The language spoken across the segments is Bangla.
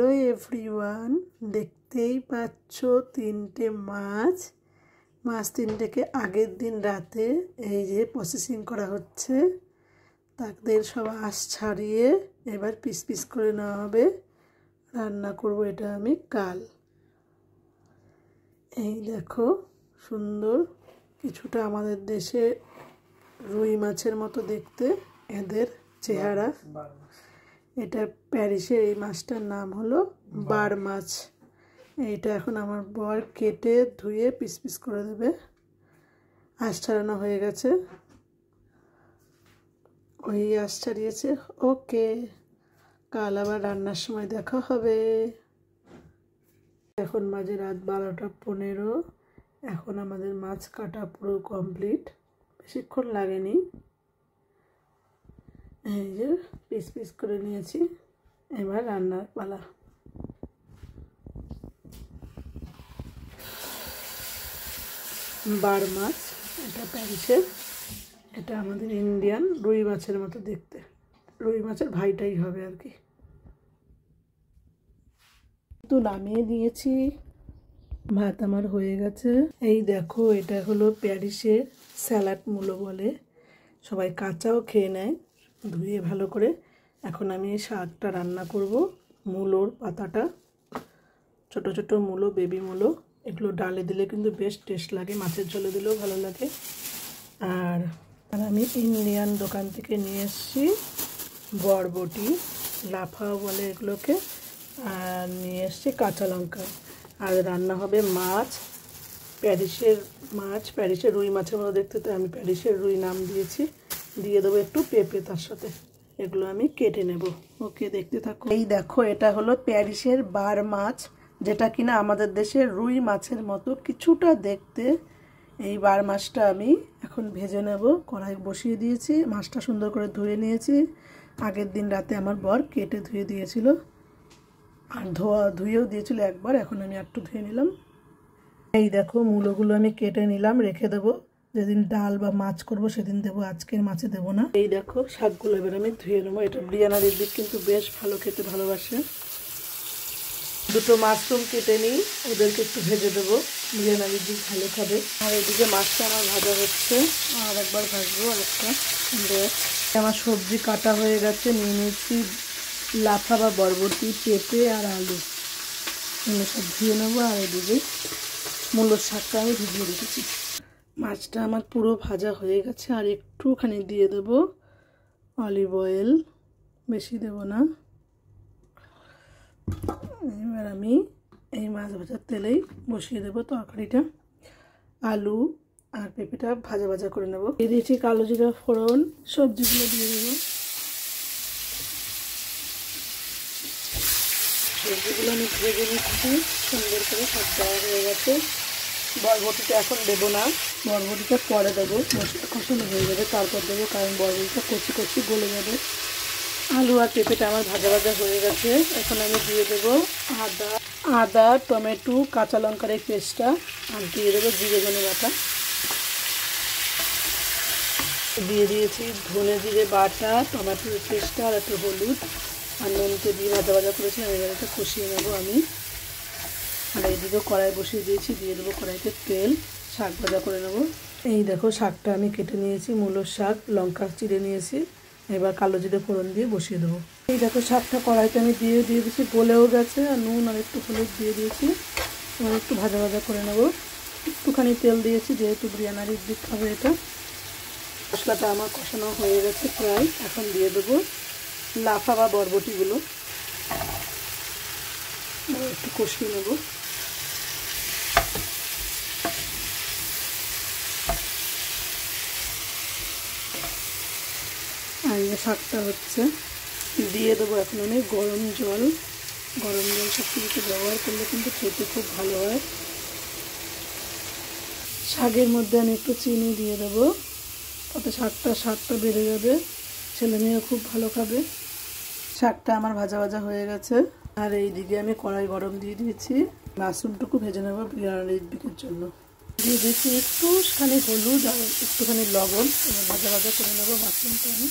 হ্যালো এভরিওয়ান, দেখতেই পাচ্ছ তিনটে মাছ তিনটেকে আগের দিন রাতে এই যে প্রসেসিং করা হচ্ছে। তাদের সব আঁশ ছাড়িয়ে এবার পিস পিস করে নেওয়া হবে। রান্না করব এটা আমি কাল। এই দেখো সুন্দর, কিছুটা আমাদের দেশে রুই মাছের মতো দেখতে এদের চেহারা। এটা প্যারিসের এই মাছটার নাম হলো বার মাছ। এইটা এখন আমার বর কেটে ধুয়ে পিস পিস করে দেবে। আঁশ ছাড়ানো হয়ে গেছে, ওই আঁশ ছাড়িয়েছে। ওকে, কাল আবার রান্নার সময় দেখা হবে। এখন মাঝে রাত 12টা 15। এখন আমাদের মাছ কাটা পুরো কমপ্লিট, বেশিক্ষণ লাগেনি। এই যে পিস পিস করে নিয়েছি, এবার রান্নার পালা। বার মাছ, এটা প্যারিসের, এটা আমাদের ইন্ডিয়ান রুই মাছের মতো দেখতে। রুই মাছের ভাইটাই হবে আর কি। তো নামিয়ে দিয়েছি, ভাত আমার হয়ে গেছে। এই দেখো, এটা হলো প্যারিসের স্যালাড মূলো বলে, সবাই কাঁচাও খেয়ে নেয় ধুয়ে ভালো করে। এখন আমি এই শাকটা রান্না করব। মূলোর পাতাটা, ছোট ছোট মূলো, বেবি মূলো, এগুলো ডালে দিলে কিন্তু বেশ টেস্ট লাগে, মাছের ঝোলে দিলেও ভালো লাগে। আর আমি ইন্ডিয়ান দোকান থেকে নিয়ে এসেছি বরবটি, লাফা বলে এগুলোকে, আর নিয়ে এসেছি কাঁচা লঙ্কা। আর রান্না হবে মাছ, প্যারিসের মাছ, প্যারিসের রুই মাছের মতো দেখতে, তো আমি প্যারিসের রুই নাম দিয়েছি। দিয়ে দেবো একটু পেঁপে তার সাথে। এগুলো আমি কেটে নেব। ওকে, দেখতে থাকো। এই দেখো, এটা হলো প্যারিসের বার মাছ, যেটা কিনা আমাদের দেশের রুই মাছের মতো কিছুটা দেখতে। এই বার মাছটা আমি এখন ভেজে নেব। কড়াই বসিয়ে দিয়েছি, মাছটা সুন্দর করে ধুয়ে নিয়েছি। আগের দিন রাতে আমার বর কেটে ধুয়ে দিয়েছিল, আর ধুয়েও দিয়েছিল একবার। এখন আমি একটু ধুয়ে নিলাম। এই দেখো, মূলোগুলো আমি কেটে নিলাম, রেখে দেবো। যেদিন ডাল বা মাছ করব সেদিন দেবো, আজকের মাছে দেবো না। এই দেখো, শাকগুলো এবার আমি ধুয়ে নেবো। এটা ব্রিয়ানার দিক কিন্তু বেশ ভালো খেতে ভালোবাসে। দুটো মাশরুম কেটে নিই, ওদেরকে একটু ভেজে দেবো, ব্রিয়ানার দিক ভালো খাবে। আর এদিকে মাছটা আমার ভাজা হচ্ছে, আর একবার ভাজবো। আর একটা আমার সবজি কাটা হয়ে গেছে। নিয়ে নিয়েছি লাফা বা বরবটি, পেঁপে আর আলু, এগুলো সব ধুয়ে নেবো। আর এদিকে মূলোর শাকটা আমি ভিজিয়ে রেখেছি। মাছটা আমার পুরো ভাজা হয়ে গেছে, আর একটুখানি দিয়ে দেবো অলিভ অয়েল, বেশি দেব না। এবার আমি এই মাছ ভাজার তেলেই বসিয়ে দেবো তরকারিটা। আলু আর পেঁপেটা ভাজা ভাজা করে নেবো। দিয়ে দিয়েছি কালো জিরা ফোড়ন, সবজিগুলো দিয়ে দেবো। সবজিগুলো আমি ভেজে নিচ্ছি সুন্দর করে, সব দেওয়া হয়ে গেছে। বরবটিটা এখন দেবো না, বরবটিটা পরে দেবো, মশলা কষানো হয়ে যাবে তারপর দেবো, কারণ বরবটিটা কচি কচি গলে যাবে। আলু আর পেঁপেটা আমার ভাজা ভাজা হয়ে গেছে। এখন আমি দিয়ে দেবো আদা, টমেটো, কাঁচা লঙ্কার এই পেস্টটা, আর দিয়ে দেবো জিরে ধনে বাটা। দিয়ে দিয়েছি ধনে জিরে বাটা, টমেটোর পেস্টটা, আর একটু হলুদ আর নুনকে দিয়ে ভাজা ভাজা করেছিলাম। এবার এটা কষিয়ে নেবো আমি। আর এইদিকে কড়াই বসিয়ে দিয়েছি, দিয়ে দেবো কড়াইতে তেল, শাক ভাজা করে নেবো। এই দেখো, শাকটা আমি কেটে নিয়েছি, মূলোর শাক, লঙ্কা চিড়ে নিয়েছি। এবার কালো জিরে ফোড়ন দিয়ে বসিয়ে দেবো। এই দেখো, শাকটা কড়াইতে আমি দিয়ে দিয়েছি, গলেও গেছে। আর নুন আর একটু হলুদ দিয়ে দিয়েছি। এবার একটু ভাজা ভাজা করে নেবো। একটুখানি তেল দিয়েছি, যেহেতু বিরিয়ানির দিক খাবে এটা। মশলাটা আমার কষানো হয়ে গেছে প্রায়। এখন দিয়ে দেবো লাফা বা বরবটিগুলো, একটু কষিয়ে নেবো। আর এই শাকটা হচ্ছে, দিয়ে দেবো এখন আমি গরম জল। গরম জল সব কিছুতে ব্যবহার করলে কিন্তু খেতে খুব ভালো হয়। শাকের মধ্যে আমি একটু চিনি দিয়ে দেবো, তাতে স্বাদটা বেড়ে যাবে, ছেলে মেয়েও খুব ভালো খাবে। শাকটা আমার ভাজা ভাজা হয়ে গেছে। আর এই দিকে আমি কড়াই গরম দিয়ে দিয়েছি, মাশরুমটুকু ভেজে নেবো বিরিয়ানির দিকের জন্য। দিয়ে দিয়েছি একটুখানি হলুদ আর একটুখানি লবণ। এবার ভাজা ভাজা করে নেবো মাশরুমটা। আমি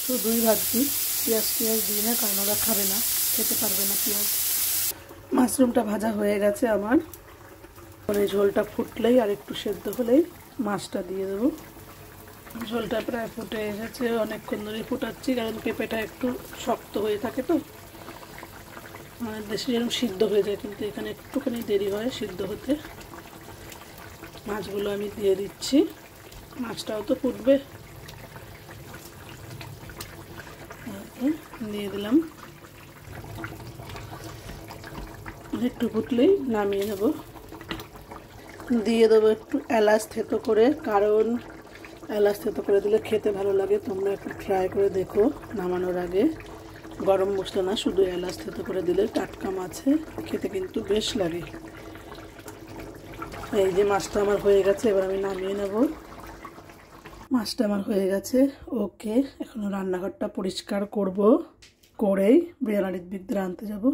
শুধুই ভাজছি, পেঁয়াজ দিই না, কারণ ওরা খাবে না, খেতে পারবে না পেঁয়াজ। মাশরুমটা ভাজা হয়ে গেছে আমার। এই ঝোলটা ফুটলেই আর একটু সেদ্ধ হলেই মাছটা দিয়ে দেবো। ঝোলটা প্রায় ফুটে এসেছে, অনেকক্ষণ ধরে ফুটাচ্ছি, কারণ পেঁপেটা একটু শক্ত হয়ে থাকে তো। আমাদের দেশে যেরকম সিদ্ধ হয়ে যায়, কিন্তু এখানে একটুখানি দেরি হয় সিদ্ধ হতে। মাছগুলো আমি দিয়ে দিচ্ছি, মাছটাও তো ফুটবে। দিয়ে দিলাম, একটু ফুটলেই নামিয়ে নেব। দিয়ে দেবো একটু এলাচ থেতো করে, কারণ এলাচ থেতো করে দিলে খেতে ভালো লাগে। তোমরা একটু ট্রাই করে দেখো নামানোর আগে। গরম মশলা না, শুধু এলাচ থেতো করে দিলে টাটকা মাছে খেতে কিন্তু বেশ লাগে। এই যে মাছটা আমার হয়ে গেছে, এবার আমি নামিয়ে নেব। মাছটা আমার হয়ে গেছে, ওকে। এখন রান্নাঘরটা পরিষ্কার করব, করেই বিরিয়ানির বিদ্যা আনতে যাব।